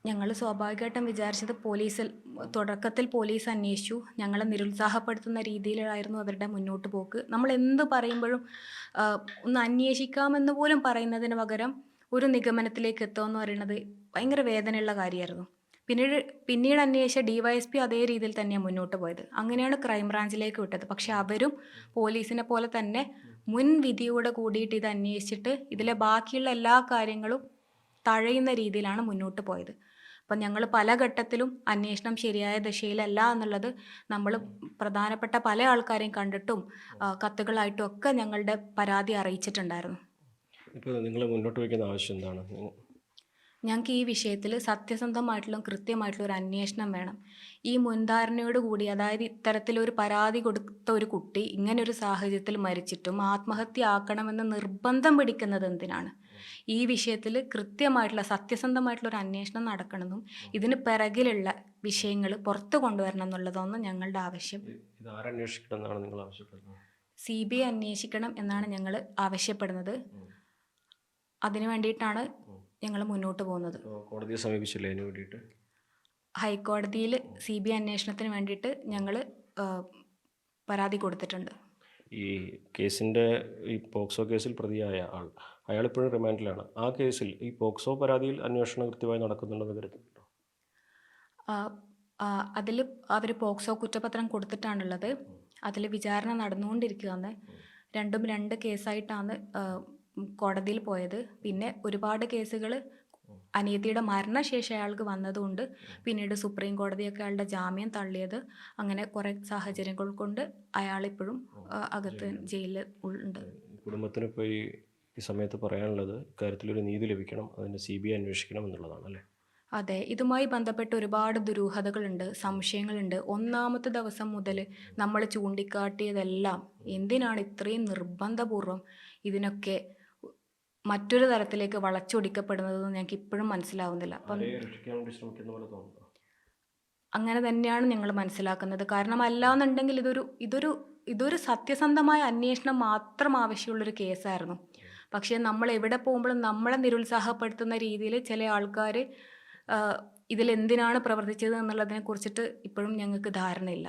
ഞങ്ങൾ സ്വാഭാവികമായിട്ടും വിചാരിച്ചത് തുടക്കത്തിൽ പോലീസ് അന്വേഷിച്ചു. ഞങ്ങളെ നിരുത്സാഹപ്പെടുത്തുന്ന രീതിയിലായിരുന്നു അവരുടെ മുന്നോട്ട് പോക്ക്. നമ്മൾ എന്ത് പറയുമ്പോഴും ഒന്ന് അന്വേഷിക്കാമെന്ന് പോലും പറയുന്നതിന് പകരം ഒരു നിഗമനത്തിലേക്ക് എത്തുകയെന്ന് പറയുന്നത് ഭയങ്കര വേദനയുള്ള കാര്യമായിരുന്നു. പിന്നീട് പിന്നീട് അന്വേഷിച്ച ഡിവൈഎസ്പി അതേ രീതിയിൽ തന്നെയാണ് മുന്നോട്ട് പോയത്. അങ്ങനെയാണ് ക്രൈംബ്രാഞ്ചിലേക്ക് വിട്ടത്. പക്ഷെ അവരും പോലീസിനെ പോലെ തന്നെ മുൻവിധിയോടെ കൂടിയിട്ട് ഇത് അന്വേഷിച്ചിട്ട് ഇതിലെ ബാക്കിയുള്ള എല്ലാ കാര്യങ്ങളും തഴയുന്ന രീതിയിലാണ് മുന്നോട്ട് പോയത്. അപ്പം ഞങ്ങൾ പല ഘട്ടത്തിലും അന്വേഷണം ശരിയായ ദിശയിലല്ല എന്നുള്ളത് നമ്മൾ പ്രധാനപ്പെട്ട പല ആൾക്കാരെയും കണ്ടിട്ടും കത്തുകളായിട്ടും ഒക്കെ ഞങ്ങളുടെ പരാതി അറിയിച്ചിട്ടുണ്ടായിരുന്നു. ഇപ്പോൾ നിങ്ങൾ മുന്നോട്ട് വയ്ക്കുന്ന ആവശ്യം എന്താണ്? ഞങ്ങൾക്ക് ഈ വിഷയത്തിൽ സത്യസന്ധമായിട്ടുള്ള കൃത്യമായിട്ടുള്ള ഒരു അന്വേഷണം വേണം. ഈ മുൻധാരണയോട് കൂടി, അതായത് ഇത്തരത്തിലൊരു പരാതി കൊടുത്ത ഒരു കുട്ടി ഇങ്ങനൊരു സാഹചര്യത്തിൽ മരിച്ചിട്ടും ആത്മഹത്യ ആക്കണമെന്ന് നിർബന്ധം പിടിക്കുന്നത് എന്തിനാണ്? ഈ വിഷയത്തിൽ കൃത്യമായിട്ടുള്ള സത്യസന്ധമായിട്ടുള്ള ഒരു അന്വേഷണം നടക്കണമെന്നും ഇതിന് പിറകിലുള്ള വിഷയങ്ങൾ പുറത്തു കൊണ്ടുവരണം എന്നുള്ളതാണ് ഞങ്ങളുടെ ആവശ്യം. ഇത് ആരന്വേഷിക്കണം എന്നാണ് നിങ്ങൾ ആവശ്യപ്പെടുന്നത്? CBI അന്വേഷിക്കണം എന്നാണ് ഞങ്ങൾ ആവശ്യപ്പെടുന്നത്. അതിനു വേണ്ടിയിട്ടാണ് ഞങ്ങൾ മുന്നോട്ട് പോകുന്നത്. കോടതിയെ സമീപിച്ചില്ലേ അതിന് വേണ്ടിയിട്ട്? ഹൈക്കോടതിയിൽ CBI അന്വേഷണത്തിന് വേണ്ടിയിട്ട് ഞങ്ങൾ പരാതി കൊടുത്തിട്ടുണ്ട്. ഈ കേസിൻ്റെ ഈ പോക്സോ കേസിൽ പ്രതിയായ അയാളിപ്പോഴും റിമാൻഡിലാണ്. ആ കേസിൽ ഈ പോക്സോ പരാതിയിൽ അന്വേഷണം കൃത്യമായി നടക്കുന്നുണ്ടെന്ന് കരുതുന്നുണ്ടോ? അതിൽ അവർ പോക്സോ കുറ്റപത്രം കൊടുത്തിട്ടാണുള്ളത്. അതിൽ വിചാരണ നടന്നുകൊണ്ടിരിക്കുകയാണ്. രണ്ടും രണ്ട് കേസായിട്ടാണ് കോടതിയിൽ പോയത്. പിന്നെ ഒരുപാട് കേസുകൾ അനിയത്തിയുടെ മരണശേഷം അയാൾക്ക് വന്നതുകൊണ്ട് പിന്നീട് സുപ്രീം കോടതിയൊക്കെ അയാളുടെ ജാമ്യം തള്ളിയത്. അങ്ങനെ കുറേ സാഹചര്യങ്ങൾ കൊണ്ട് അയാളിപ്പോഴും അകത്ത് ജയിലിൽ ഉണ്ട്. കുടുംബത്തിന് ഇപ്പോൾ ഈ സമയത്ത് പറയാനുള്ളത് ഇക്കാര്യത്തിലൊരു നീതി ലഭിക്കണം, അതിന് CBI അന്വേഷിക്കണം എന്നുള്ളതാണ് അല്ലേ? അതെ, ഇതുമായി ബന്ധപ്പെട്ട് ഒരുപാട് ദുരൂഹതകളുണ്ട്, സംശയങ്ങളുണ്ട്. ഒന്നാമത്തെ ദിവസം മുതൽ നമ്മൾ ചൂണ്ടിക്കാട്ടിയതെല്ലാം എന്തിനാണ് ഇത്രയും നിർബന്ധപൂർവം ഇതിനൊക്കെ മറ്റൊരു തരത്തിലേക്ക് വളച്ചൊടിക്കപ്പെടുന്നതെന്ന് ഞങ്ങൾക്ക് ഇപ്പോഴും മനസ്സിലാവുന്നില്ല. അപ്പം അങ്ങനെ തന്നെയാണ് ഞങ്ങൾ മനസ്സിലാക്കുന്നത്. കാരണം അല്ലാന്നുണ്ടെങ്കിൽ ഇതൊരു സത്യസന്ധമായ അന്വേഷണം മാത്രം ആവശ്യമുള്ളൊരു കേസായിരുന്നു. പക്ഷേ നമ്മൾ എവിടെ പോകുമ്പോഴും നമ്മളെ നിരുത്സാഹപ്പെടുത്തുന്ന രീതിയിൽ ചില ആൾക്കാർ ഇതിലെന്തിനാണ് പ്രവർത്തിച്ചത് എന്നുള്ളതിനെ കുറിച്ചിട്ട് ഇപ്പോഴും ഞങ്ങൾക്ക് ധാരണയില്ല.